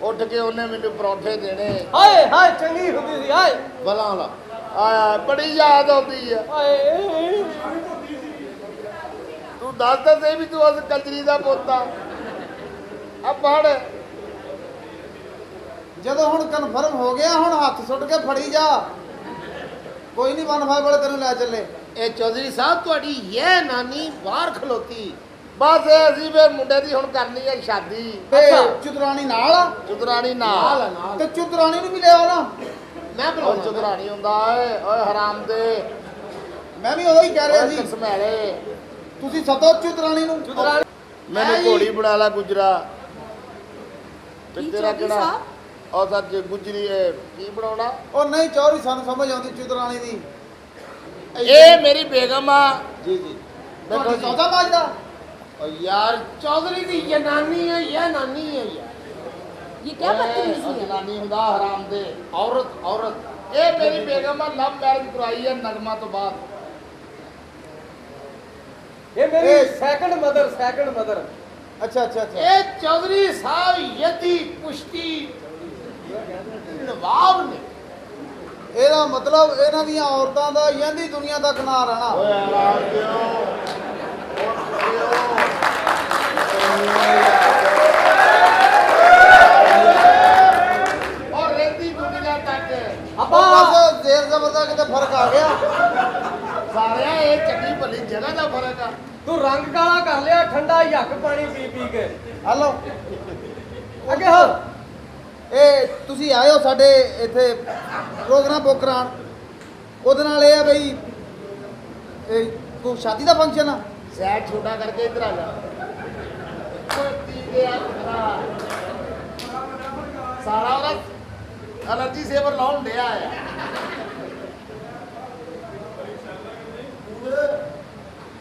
ਉੱਠ ਕੇ ਉਹਨੇ ਮੈਨੂੰ ਪਰੌਂਠੇ ਦੇਣੇ। ਹਾਏ ਹਾਏ ਚੰਗੀ ਹੁੰਦੀ ਸੀ। ਹਾਏ ਬਲਾਂ ਵਾਲਾ ਆ ਬੜੀ ਯਾਦ ਆਉਂਦੀ ਆ। ਹਾਏ ਤੂੰ ਦੱਸ ਤਾਂ ਸਹੀ ਵੀ ਤੂੰ ਉਸ ਕੰਜਰੀ ਦਾ ਪੁੱਤ ਆ। ਆ ਪੜ। ਜਦੋਂ ਹੁਣ ਕਨਫਰਮ ਹੋ ਗਿਆ, ਹੁਣ ਹੱਥ ਸੁੱਟ ਕੇ ਫੜੀ ਜਾ। ਕੋਈ ਨਹੀਂ 1-5 ਵਾਲੇ ਤੈਨੂੰ ਲੈ ਚੱਲੇ। ਇਹ ਚੌਧਰੀ ਸਾਹਿਬ ਤੁਹਾਡੀ ਇਹ ਨਾਨੀ ਬਾਹਰ ਖਲੋਤੀ। ਬਸ ਅਸੀਂ ਫਿਰ ਮੁੰਡੇ ਦੀ ਹੁਣ ਕਰਨੀ ਹੈ ਸ਼ਾਦੀ। ਤੇ ਅੱਛਾ। ਚੁਦਰਾਣੀ ਨਾਲ ਆ। ਚੁਦਰਾਣੀ ਨਾਲ ਨਾਲ। ਨਾਲ ਤੇ ਚੁਦਰਾਣੀ ਨੂੰ ਵੀ ਲਿਆਓ ਨਾ। ਮੈਂ ਉਹ ਬੁਲਾਉਣਾ। ਚੁਦਰਾਣੀ ਹੁੰਦਾ ਓਏ ਓਏ ਹਰਾਮ ਦੇ। ਮੈਂ ਵੀ ਉਹੀ ਕਹਿ ਰਿਹਾ ਸੀ। ਕਸਮੈਲੇ ਤੁਸੀਂ ਸਦੋ ਚੁਦਰਾਣੀ ਨੂੰ। ਮੈਨੂੰ ਘੋੜੀ ਬਣਾ ਲਾ ਗੁਜਰਾ। ਤੇ ਕੀ ਤੇਰਾ ਚੌਧਰੀ ਕਿਹੜਾ ਸਾਹਿਬ? ਉਹ ਸੱਚ ਗੁਜਰੀ ਇਹ ਕੀ ਬਣਾਉਣਾ? ਉਹ ਨਹੀਂ ਚੌਧਰੀ ਸਾਨੂੰ ਸਮਝ ਆਉਂਦੀ ਚੁਦਰਾਣੀ ਦੀ। ਇਹ ਮੇਰੀ ਬੇਗਮ ਆ। ਜੀ ਜੀ ਦੇਖੋ ਤੁਹਾਡੀ ਜੀ। ਸੌਦਾ ਬਾਜਦਾ। और यार चौधरी की ये नानी है यह नानी है यार। ये क्या बदतमीजी है? ਜਨਾਨੀ ਹੁੰਦਾ ਹਰਾਮ ਦੇ। औरत औरत ਇਹ ਮੇਰੀ ਬੇਗਮ ਆ, ਲਵ ਮੈਰਿਜ ਕਰਾਈ ਹੈ ਨਗਮਾ ਤੋਂ ਬਾਅਦ। ਇਹ ਮੇਰੀ ਸੈਕੰਡ ਮਦਰ ਅੱਛਾ ਅੱਛਾ ਅੱਛਾ ਇਹ ਚੌਧਰੀ ਸਾਹਿਬ ਯਤੀ ਪੁਸ਼ਤੀ ਨਵਾਬ ਨੇ। ਇਹਦਾ ਮਤਲਬ ਇਹਨਾਂ ਦੀਆਂ ਔਰਤਾਂ ਦਾ ਯੰਦੀ ਦੁਨੀਆ ਤੱਕ ਨਾ ਰਹਿਣਾ। ਓਏ ਆਵਾਜ਼ ਦਿਓ ਔਰ ਰਹਿੰਦੀ ਦੁਨੀਆ ਤੱਕ ਆਪਾਂ ਬਸ ਜ਼ੇਰ ਜ਼ਬਰ ਦਾ ਕਿਤੇ ਫਰਕ ਆ ਗਿਆ। ਸਾਰਿਆਂ ਇਹ ਚੰਗੀ ਭਲੀ ਜਗ੍ਹਾ ਦਾ ਫਰਕ ਆ। ਤੂੰ ਰੰਗ ਕਾਲਾ ਕਰ ਲਿਆ ਠੰਡਾ ਯੱਕ ਪਾਣੀ ਪੀ ਪੀ ਕੇ। ਹਲੋ ਅੱਗੇ ਹੋ। ਇਹ ਤੁਸੀਂ ਆਏ ਹੋ ਸਾਡੇ ਇੱਥੇ ਪ੍ਰੋਗਰਾਮ ਬੁੱਕ ਕਰਾਉਣ। ਉਹਦੇ ਨਾਲ ਇਹ ਆ ਬਈ ਇਹ ਕੋਈ ਸ਼ਾਦੀ ਦਾ ਫੰਕਸ਼ਨ ਆ। ਸੈਟ ਛੋਟਾ ਕਰਕੇ ਇੱਧਰ ਆ ਜਾ। ਓਏ ਪੀ ਗਿਆ ਸਾਰਾ ਉਹਦਾ ਅਲਰਜੀ ਸੇਵਰ ਲਾਉਣ ਡਿਆ ਆ।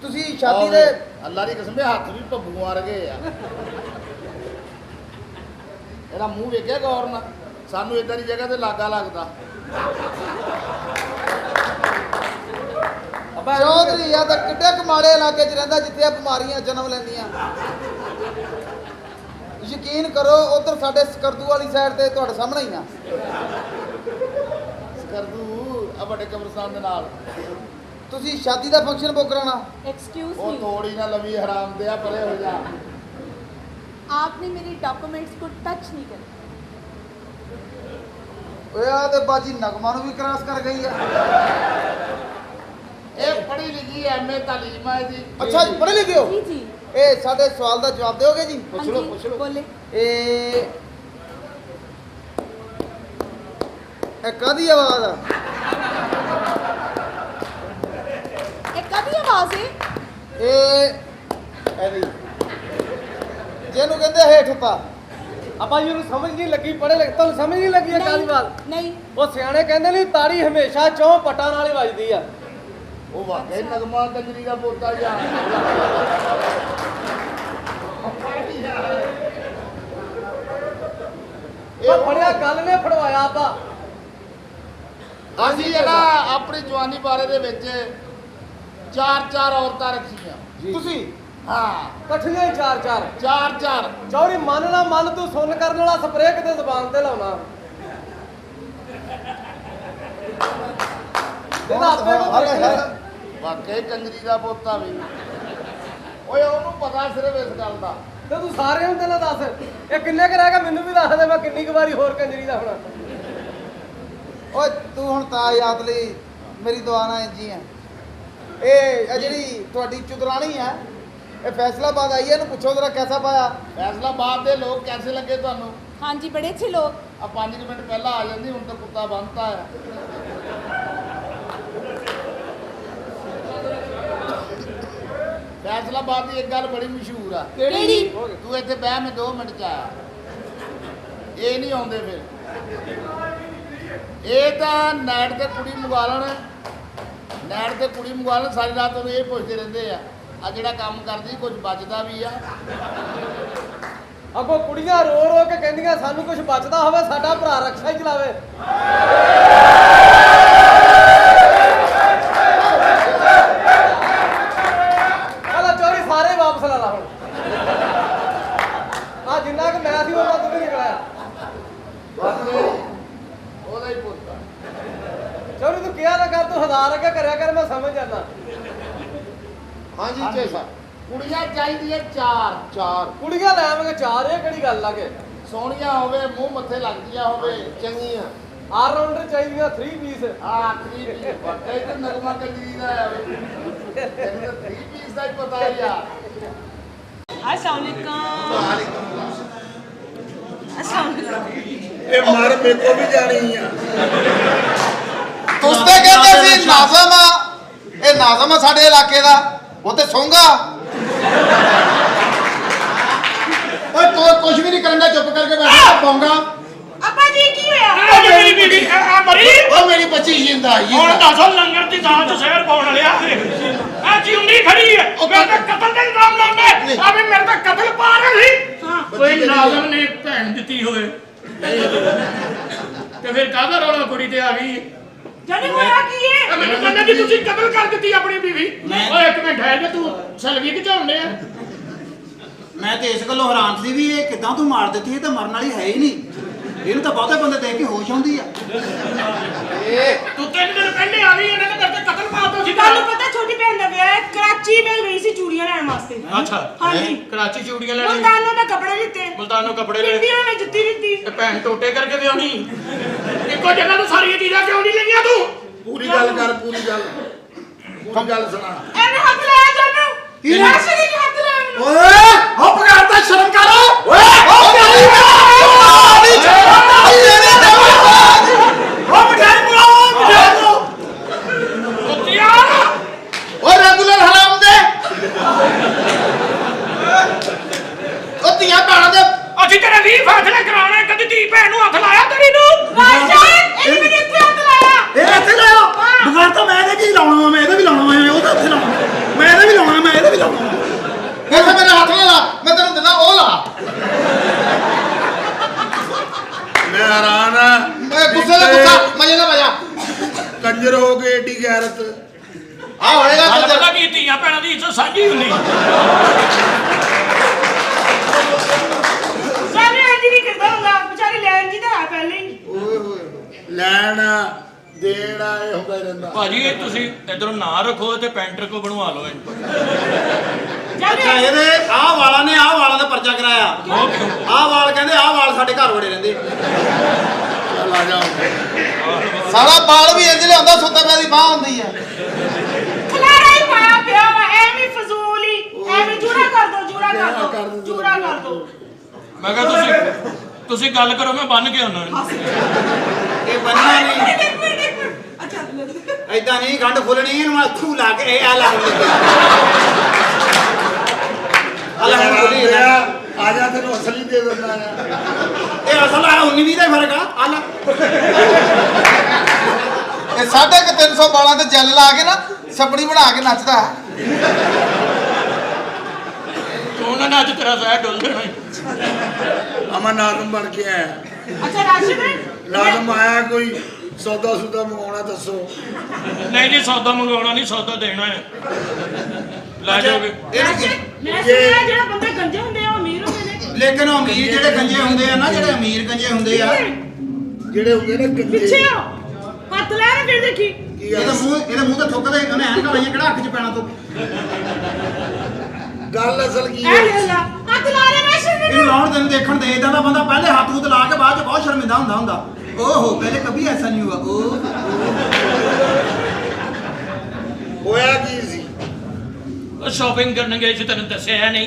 ਤੁਸੀਂ ਸ਼ਾਦੀ ਦੇ ਅੱਲਾ ਦੀ ਕਸਮ, ਹੱਥ ਵੀ ਭੱਬੂ ਵਰਗੇ ਆ। ਇਹਦਾ ਮੂੰਹ ਵੇਖਿਆ ਗੌਰ ਨਾਲ, ਸਾਨੂੰ ਇਦਾਂ ਦੀ ਜਗ੍ਹਾ ਤੇ ਲਾਗਾ ਲੱਗਦਾ। ਚੌਧਰੀ ਆ ਤਾਂ ਕਿੱਡੇ ਕੁ ਮਾੜੇ ਇਲਾਕੇ 'ਚ ਰਹਿੰਦਾ ਜਿੱਥੇ ਆ ਬਿਮਾਰੀਆਂ ਜਨਮ ਲੈਂਦੀਆਂ। ਯਕੀਨ ਕਰੋ ਉਧਰ ਸਾਡੇ ਸਕਰਦੂ ਵਾਲੀ ਸਾਈਡ ਤੇ ਤੁਹਾਡੇ ਸਾਹਮਣੇ ਹੀ ਆ। ਸਕਰਦੂ ਆ ਵੱਡੇ ਕਬਰਸਤਾਨ ਦੇ ਨਾਲ। ਤੁਸੀਂ ਸ਼ਾਦੀ ਦਾ ਫੰਕਸ਼ਨ ਬੁੱਕ ਕਰਾਉਣਾ। एक्सक्यूज ਉਹ मी, ਤੋੜ ਹੀ ਨਾ ਲਵੀ ਹਰਾਮ ਦੇ ਆ, ਪਰੇ ਹੋ ਜਾ। आपने मेरे डॉक्यूमेंट्स को टच नहीं करा। ਓਏ ਆ ਤੇ ਬਾਜੀ ਨਗਮਾ ਨੂੰ ਵੀ ਕ੍ਰਾਸ ਕਰ ਗਈ ਆ। ਇਹ ਪੜ੍ਹੀ ਲਿਖੀ ਐਮਏ ਤਾਲੀਮ ਆ ਇਹਦੀ। ਅੱਛਾ ਜੀ, ਪੜ੍ਹੇ ਲਿਖੇ ਹੋ। जी जी। ਇਹ ਸਾਡੇ ਸਵਾਲ ਦਾ ਜਵਾਬ ਦਿਓਗੇ ਜੀ? हाँ लो, जी, पूछ लो। बोले। ਇਹ ਕਾਦੀ ਆਵਾਜ਼ ਆ? एक कभी आवाज है। ਇਹਦੀ ਜਿਹਨੂੰ ਕਹਿੰਦੇ ਹੇਠ ਉੱਤਾ। ਆਪਾਂ ਜੀ ਨੂੰ ਸਮਝ ਨਹੀਂ ਲੱਗੀ ਪੜੇ ਲਿਖ ਤੁਹਾਨੂੰ ਸਮਝ ਨਹੀਂ ਲੱਗੀ ਇਹ ਕਾਲੀ ਬਾਤ। नहीं ਉਹ ਸਿਆਣੇ ਕਹਿੰਦੇ ਨੇ ਤਾੜੀ ਹਮੇਸ਼ਾ ਚੌਂ ਪੱਟਾਂ ਨਾਲ ਹੀ ਵੱਜਦੀ ਆ। ਉਹ ਵਾਕਈ ਨਗਮਾ ਕੰਜਰੀ ਦਾ ਪੋਤਾ ਜਾ। ਉਹ ਫੜਿਆ ਗੱਲ ਨੇ ਫੜਵਾਇਆ ਆਪਾਂ। ਅਸੀਂ ਜਿਹੜਾ ਆਪਣੀ ਜਵਾਨੀ ਬਾਰੇ ਦੇ ਵਿੱਚ ਚਾਰ ਔਰਤਾਂ ਰੱਖੀਆਂ। ਤੁਸੀਂ ਹਾਂ, ਇਕੱਠੀਆਂ ਹੀ ਚਾਰ ਚਾਰ। ਚਾਰ ਚੌਰੀ ਮੰਨ ਨਾ ਮੰਨ ਤੂੰ ਸੁਣ ਕਰਨ ਵਾਲਾ ਸਪਰੇਅ ਕਿਤੇ ਜ਼ਬਾਨ ਤੇ ਲਾਉਣਾ। ਇਹਦਾ ਆਪੇ ਕੋ ਹਾਲੇ ਹੈ। ਵਾਕਈ ਕੰਜਰੀ ਦਾ ਪੋਤਾ ਵੀ। ਓਏ ਉਹਨੂੰ ਪਤਾ ਸਿਰਫ ਇਸ ਗੱਲ ਦਾ। ਤੇ ਤੂੰ ਸਾਰਿਆਂ ਨੂੰ ਪਹਿਲਾਂ ਦੱਸ ਇਹ ਕਿੰਨੇ ਕੁ ਰਹਿ ਗਿਆ ਮੈਨੂੰ ਵੀ ਦੱਸ ਦੇ ਮੈਂ ਕਿੰਨੀ ਕੁ ਵਾਰੀ ਹੋਰ ਕੰਜਰੀ ਦਾ ਹੋਣਾ। ਓਏ ਤੂੰ ਹੁਣ ਤਾਂ ਯਾਦ ਲਈ ਮੇਰੀ ਦੁਆ ਨਾ ਇੰਜੀ ਆ। ਇਹ ਜਿਹੜੀ ਤੁਹਾਡੀ ਚੁਦਰਾਣੀ ਆ, ਇਹ ਫੈਸਲਾਬਾਦ ਆਈ ਹੈ, ਇਹਨੂੰ ਪੁੱਛੋ ਜਰਾ ਕੈਸਾ ਪਾਇਆ। ਫੈਸਲਾਬਾਦ ਦੇ ਲੋਕ ਕੈਸੇ ਲੱਗੇ ਤੁਹਾਨੂੰ? हाँ जी, बड़े अच्छे लोग। ਆ 5 ਮਿੰਟ ਪਹਿਲਾਂ ਆ ਜਾਂਦੀ, ਹੁਣ ਤਾਂ ਕੁੱਤਾ ਬੰਨਤਾ ਆ। ਫੈਸਲਾਬਾਦ ਦੀ ਇੱਕ ਗੱਲ ਬੜੀ ਮਸ਼ਹੂਰ ਆ। केड़ी? ਤੂੰ ਇੱਥੇ ਬਹਿ, ਮੈਂ 2 ਮਿੰਟ ਚ ਆਇਆ। ਇਹ ਨਹੀਂ ਆਉਂਦੇ ਫਿਰ। ਇਹ ਤਾਂ ਨੈਟ ਤੇ ਕੁੜੀ ਮੰਗਵਾ ਲੈਣ, ਨੈਟ ਤੇ ਕੁੜੀ ਮੰਗਵਾ ਲੈਣ, ਸਾਰੀ ਰਾਤ ਉਹਨੂੰ ਇਹ ਪੁੱਛਦੇ ਰਹਿੰਦੇ ਆ ਜਿਹੜਾ ਕੰਮ ਕਰਦੀ ਕੁਝ ਬਚਦਾ ਵੀ ਆ। ਅੱਗੋਂ ਕੁੜੀਆਂ ਰੋ ਰੋ ਕੇ ਕਹਿੰਦੀਆਂ ਸਾਨੂੰ ਕੁਝ ਬਚਦਾ ਹੋਵੇ ਸਾਡਾ ਭਰਾ ਰਕਸ਼ਾ ਹੀ ਚਲਾਵੇ। ਚਲੋ ਚੋਰੀ ਸਾਰੇ ਵਾਪਸ ਲੈ ਲਾ ਹੁਣ। ਆ ਜਿੰਨਾ ਕਿ ਮੈਂ ਸੀ ਉਹਨਾਂ ਤੋਂ ਵੀ ਨਿਕਲਿਆ। ਉਹਦਾ ਹੀ ਪੁੱਤ। ਚੋਰੀ ਤੂੰ ਕਿਹਾ ਨਾ ਕਰ, ਤੂੰ 1000 ਅੱਗੇ ਕਰਿਆ ਕਰ, ਮੈਂ ਸਮਝ ਜਾਂਦਾ। ਹਾਂਜੀ ਚੇਸਾ। ਕੁੜੀਆਂ ਚਾਹੀਦੀਆਂ ਚਾਰ। ਕੁੜੀਆਂ ਲੈ ਆਵਾਂਗੇ ਚਾਰ, ਇਹ ਕਿਹੜੀ ਗੱਲ ਆ ਕਿ ਸੋਹਣੀਆਂ ਹੋਵੇ, ਮੂੰਹ ਮੱਥੇ ਲੱਗਦੀਆਂ ਹੋਵੇ, ਚੰਗੀਆਂ। ਆਲ ਰਾਊਂਡਰ ਚਾਹੀਦੀਆਂ 3 ਪੀਸ। ਆਖਰੀ ਵੀ ਵਾਕਈ ਤੇ ਨਗਮਾ ਕੰਜਰੀ ਦਾ ਆ। ਤੈਨੂੰ ਤਾਂ 3 ਪੀਸ ਦਾ ਹੀ ਪਤਾ ਯਾਰ। अस्सलाम वालेकुम। अस्सलाम वालेकुम। ਇਹ ਮਰ ਮੇਰੇ ਕੋ ਵੀ ਜਾਣੀ ਆ। ਤੁਸੀਂ ਕਹਿੰਦੇ ਸੀ ਨਾਜ਼ਮ ਆ, ਇਹ ਨਾਜ਼ਮ ਆ ਸਾਡੇ ਇਲਾਕੇ ਦਾ, ਉਹ ਤੇ ਸੌਂਗਾ। ਓਏ ਤੂੰ ਕੁਝ ਵੀ ਨਹੀਂ ਕਰਨਾ, ਚੁੱਪ ਕਰਕੇ ਬੈਠਾ ਪਾਉਂਗਾ। ਅੱਪਾ ਜੀ ਕੀ ਹੋਇਆ? ਉਹ ਮੇਰੀ ਬੀਬੀ ਆ ਮਰੀ। ਉਹ ਮੇਰੀ ਬੱਚੀ ਜਿੰਦਾ ਹੁਣ ਦੱਸੋ ਲੰਗਰ ਦੀ ਦਾਲ ਚ ਸ਼ਹਿਰ ਪਾਉਣ ਵਾਲਿਆ ਆ ਜਿਉਂਦੀ ਖੜੀ ਹੈ। ਮੈਂ ਤਾਂ ਕਤਲ ਦਾ ਇਲਜ਼ਾਮ ਲਾਉਂਦੇ ਆ ਵੀ ਮੇਰੇ ਤਾਂ ਕਤਲ ਪਾ ਰਹੇ ਸੀ। ਕੋਈ ਨਾਜ਼ਮ ਨੇ ਭੈਣ ਦਿੱਤੀ ਹੋਵੇ ਤੇ ਫਿਰ ਕਾਹਦਾ ਰੌਲਾ ਕੁੜੀ ਤੇ ਆ ਗਈ। ਜਾਨੀ ਹੋਇਆ ਕੀ ਹੈ? ਮੈਨੂੰ ਕਹਿੰਦਾ ਜੀ ਤੁਸੀਂ ਕਤਲ ਕਰ ਦਿੱਤੀ ਆਪਣੀ ਬੀਵੀ। ਓਏ ਇੱਕ ਮਿੰਟ ਹੈ ਜੇ ਤੂੰ ਸਲਵੀ ਖਿਚਾਉਂਦੇ ਆ। ਮੈਂ ਤੇ ਇਸ ਗੱਲੋਂ ਹੈਰਾਨ ਸੀ ਵੀ ਇਹ ਕਿਦਾਂ ਤੂੰ ਮਾਰ ਦਿੱਤੀ, ਇਹ ਤਾਂ ਮਰਨ ਵਾਲੀ ਹੈ ਹੀ ਨਹੀਂ। ਇਹਨੂੰ ਤਾਂ ਬਹੁਤੇ ਬੰਦੇ ਦੇਖ ਕੇ ਹੋਸ਼ ਆਉਂਦੀ ਆ। ਤੂੰ 3 ਦਿਨ ਪਹਿਲੇ ਆ ਗਈ, ਇਹਨੇ ਤਾਂ ਕਰਕੇ ਕਤਲ ਪਾਤਾ ਸੀ। ਤੁਹਾਨੂੰ ਪਤਾ ਛੋਟੀ ਭੈਣ ਦਾ ਵਿਆਹ ਹੈ, ਕਰਾਚੀ ਮੈਂ ਗਈ ਸੀ ਚੂੜੀਆਂ ਲੈਣ ਵਾਸਤੇ। ਅੱਛਾ ਹਾਂਜੀ। ਕਰਾਚੀ ਚੂੜੀਆਂ ਲੈਣੀ, ਮੁਲਤਾਨੋਂ ਮੈਂ ਕੱਪੜੇ ਲਿੱਤੇ, ਮੁਲਤਾਨੋਂ ਕੱਪੜੇ ਲੈ ਇੰਡੀਆ ਮੈਂ ਜੁੱਤੀ ਲਿੱਤੀ। ਤੇ ਭੈਣ ਟੋਟੇ ਕਰਕੇ ਵਿਆਹਣੀ। ਇੱਕੋ ਜਗ੍ਹਾ ਤੋਂ ਸਾਰੀਆਂ ਚੀਜ਼ਾਂ ਕਿਉਂ ਨਹੀਂ ਲਈਆਂ ਤੂੰ? ਪੂਰੀ ਗੱਲ ਕਰ, ਪੂਰੀ ਗੱਲ ਸੁਣਾ। ਇਹਨੇ ਹੱਥ ਲਾਇਆ ਤੁਹਾਨੂੰ, ਰਾਸ਼ੀ ਨੇ ਹੱਥ ਲਾਇਆ ਮੈਨੂੰ। ਓਏ ਹੋ ਪਗਾਰਤਾ, ਸ਼ਰਮ ਕਰ। ਓਏ ਹੋ ਪਿਆਰੀ ਨਹੀਂ ਛੱਡਦਾ ਇਹਨੇ ਤੇ ਹੋ ਮਠਾਈ ਬੁਲਾਓ। ਕੁੱਤਿਆ ਓ ਰੈਗੂਲਰ ਹਰਾਮ ਦੇ ਉਹ ਧੀਆਂ ਭੈਣਾਂ ਦੇ ਅਸੀਂ ਤੇਰੇ 20 ਫੈਸਲੇ ਕਰਾਉਣੇ, ਕਦੀ ਧੀ ਭੈਣ ਨੂੰ ਹੱਥ ਲਾਇਆ ਤੇਰੀ ਨੂੰ? ਰਾਸ਼ੀ ਇਹਨੇ ਮੈਨੂੰ ਇੱਥੇ ਹੱਥ ਲਾਇਆ। ਇਹ ਇੱਥੇ ਲਾਓ ਬਗਾਰਤਾ। ਮੈਂ ਇਹਦੇ ਕੀ ਲਾਉਣਾ ਵਾ, ਮੈਂ ਇਹਦੇ ਵੀ ਲਾਉਣਾ ਵਾ, ਉਹਦਾ ਇੱਥੇ ਲਾਉਣਾ, ਮੈਂ ਇਹਦੇ ਵੀ ਲਾਉਣਾ, ਮੈਂ ਇਹਦੇ ਵੀ ਲਾਉਣਾ। ਇੱਥੇ ਮੇਰੇ ਹੱਥ ਨਾ ਲਾ, ਮੈਂ ਤੈਨੂੰ ਦਿੰਦਾ ਉਹ ਲਾ। ਮੈਂ ਹੈਰਾਨ ਆ। ਓਏ ਗੁੱਸੇ ਦਾ ਗੁੱਸਾ, ਮਜ਼ੇ ਦਾ ਮਜ਼ਾ। ਕੰਜਰ ਹੋ ਕੇ ਏਡੀ ਗੈਰਤ। ਆ ਹੋਏਗਾ ਗੱਲ ਕੰਜਰ। ਪਤਾ ਕੀ, ਧੀਆਂ ਭੈਣਾਂ ਦੀ ਇੱਜ਼ਤ ਸਾਂਝੀ ਹੁੰਦੀ। ਸਾਰੇ ਇੰਜ ਨਹੀਂ ਕਰਦਾ ਹੁੰਦਾ, ਵਿਚਾਰੀ ਲੈਣ ਜੀ ਤਾਂ ਹੈ ਪਹਿਲੇ ਹੀ। ਓਏ ਹੋਏ ਲੈਣ ਦੇਣਾ ਇਹ ਹੁੰਦਾ ਹੀ ਰਹਿੰਦਾ। ਭਾਜੀ ਇਹ ਤੁਸੀਂ ਇਧਰੋਂ ਨਾ ਰੱਖੋ ਤੇ ਪੈਂਟਰ ਕੋ ਬਣਵਾ ਲਓ ਇਹਨੂੰ। ਅੱਛਾ ਇਹਦੇ ਆਹ ਵਾਲਾਂ ਨੇ ਆਹ ਵਾਲਾਂ ਦਾ ਪਰਚਾ ਕਰਾਇਆ। ਉਹ ਕਿਉਂ? ਆਹ ਵਾਲ ਕਹਿੰਦੇ ਆਹ ਵਾਲ ਸਾਡੇ ਘਰ ਵੜੇ ਰਹਿੰਦੇ। ਚੱਲ ਆ ਜਾ। ਸਾਲਾ ਬਾਲ ਵੀ ਇੰਜ ਲਿਆਉਂਦਾ, ਸੁੱਤਾ ਪਿਆ ਦੀ ਬਾਹ ਹੁੰਦੀ ਆ। ਖਲਾਰਾ ਹੀ ਪਾਇਆ ਪਿਆ ਵਾ, ਐਵੇਂ ਫਜ਼ੂਲ ਹੀ, ਐਵੇਂ ਜੂੜਾ ਕਰ ਦੋ, ਜੂੜਾ ਕਰ ਦੋ, ਜੂੜਾ ਕਰ ਦੋ। ਮੈਂ ਕਿਹਾ ਤੁਸੀਂ ਗੱਲ ਕਰੋ, ਮੈਂ ਬੰਨ ਕੇ ਆਉਣਾ। ਇਹ ਬੰਨਣਾ ਨਹੀਂ, ਇੱਕ ਮਿੰਟ ਅੱਛਾ ਏਦਾਂ ਨਹੀਂ ਗੰਢ ਖੋਲਣੀ, ਇਹਨੂੰ ਅੱਖੂ ਲਾ ਕੇ ਇਹ ਆ ਲਾ ਲੱਗੇ। ਹੈਰਾਨ ਹੋਇਆ। ਆ ਜਾ ਤੈਨੂੰ ਅਸਲੀ ਦੇ ਦਿੰਦਾ ਆ। ਇਹ ਅਸਲ ਆ 19-20 ਦਾ ਹੀ ਫਰਕ ਆ ਲੈ। ਇਹ 350 ਬਾਲਾਂ ਤੇ ਜੈਲ ਲਾ ਕੇ ਨਾ ਸਪੜੀ ਬਣਾ ਕੇ ਨੱਚਦਾ ਹੈ। ਉਹਨਾਂ ਨੇ ਅੱਜ ਤੇਰਾ ਸਾਹ ਡੁੱਲ ਦੇਣਾ। ਅਮਨ ਨਾਜ਼ਮ ਬਣ ਕੇ ਆਇਆ। ਅੱਛਾ ਰਾਸ਼ੀ ਨੇ ਨਾਜ਼ਮ ਆਇਆ, ਕੋਈ ਸੌਦਾ ਸੁਦਾ ਮੰਗਵਾਉਣਾ ਦੱਸੋ। ਨਹੀਂ ਜੀ ਸੌਦਾ ਮੰਗਵਾਉਣਾ ਨਹੀਂ, ਸੌਦਾ ਦੇਣਾ ਹੈ। ਲੈ ਜਾਓਗੇ। ਮੈਂ ਸੁਣਿਆ ਜਿਹੜਾ ਬੰਦੇ ਗੰਜੇ ਹੁੰਦੇ ਆ ਉਹ ਅਮੀਰ ਹੁੰਦੇ ਨੇ। ਲੇਕਿਨ ਉਹ ਅਮੀਰ ਜਿਹੜੇ ਗੰਜੇ ਹੁੰਦੇ ਆ ਨਾ, ਜਿਹੜੇ ਅਮੀਰ ਗੰਜੇ ਹੁੰਦੇ ਆ, ਜਿਹੜੇ ਹੁੰਦੇ ਨੇ ਪਿੱਛੇ ਗੰਜੇ। ਹੋ ਹੱਥ ਲੈ ਨਾ ਫਿਰ ਦੇਖੀ। ਇਹਦੇ ਮੂੰਹ ਤੇ ਥੁੱਕਦੇ, ਉਹਨੇ ਐਨਕਾਂ ਲਾਈਆਂ, ਕਿਹੜਾ ਅੱਖ 'ਚ ਪੈਣਾ ਤੂੰ। ਗੱਲ ਅਸਲ ਕੀ ਐ ਹੈ? ਲੈ ਲਾ ਹੱਥ ਲਾ ਰਿਹਾ ਰਾਸ਼ੀ ਨੇ। ਇਹਨੂੰ ਲਾਉਣ ਤੈਨੂੰ ਦੇਖਣ ਦੇ ਇਦਾਂ ਦਾ ਬੰਦਾ ਪਹਿਲੇ ਹੱਥ ਹੁੱਥ ਲਾ ਕੇ ਬਾਅਦ 'ਚ ਬਹੁਤ ਸ਼ਰਮਿੰਦਾ ਹੁੰਦਾ। ਓਹੋ ਪਹਿਲੇ ਕभी ਐਸਾ ਨਹੀਂ ਹੁਆ। ਹੋਇਆ ਕੀ ਸੀ? ਸ਼ਾਪਿੰਗ ਕਰਨ ਗਏ ਸੀ, ਤੈਨੂੰ ਦੱਸਿਆ ਨਹੀਂ।